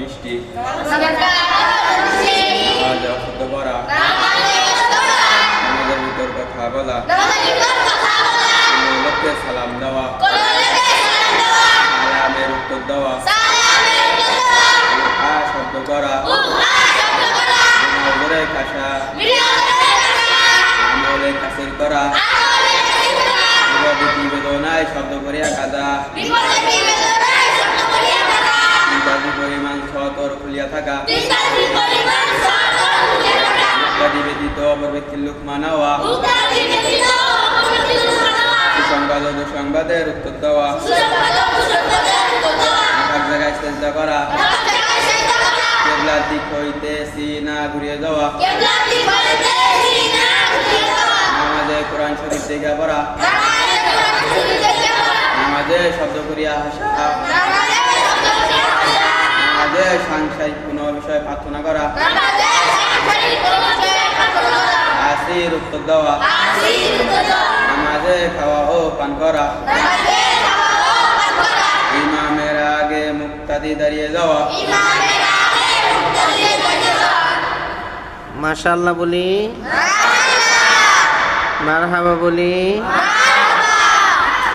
বৃষ্টি নামাজে অশুদ্ধ করা নামাজের ভিতর কথা বলা কোনো লোককে সালাম দেওয়া সালামের উত্তর দেওয়া শব্দ করা নজরে কাশা আমলে কাসির করা বিপদে বেদনায় শব্দ করিয়া কাদা ইত্যাদি পরিমাণ সতর খুলিয়া থাকা ইত্যাদি ব্যতীত অপর ব্যক্তির লোক মানাওয়া সুসংবাদ ও দুঃসংবাদের উত্তর দেওয়া এক জায়গায় চেষ্টা করা কেবলার দিক হইতে সিনা ঘুরিয়ে যাওয়া নামাজে কোরআন শরীফ দেখা পড়া নামাজে শব্দ করিয়া হাসা নামাজে সাংসারিক কোনো বিষয়ে প্রার্থনা করা আসির উত্তর দেওয়া নামাজে খাওয়া ও পান করা ইমামের আগে মুক্তাদি দাঁড়িয়ে যাওয়া মাশাআল্লাহ বলি, মারহাবা বলি।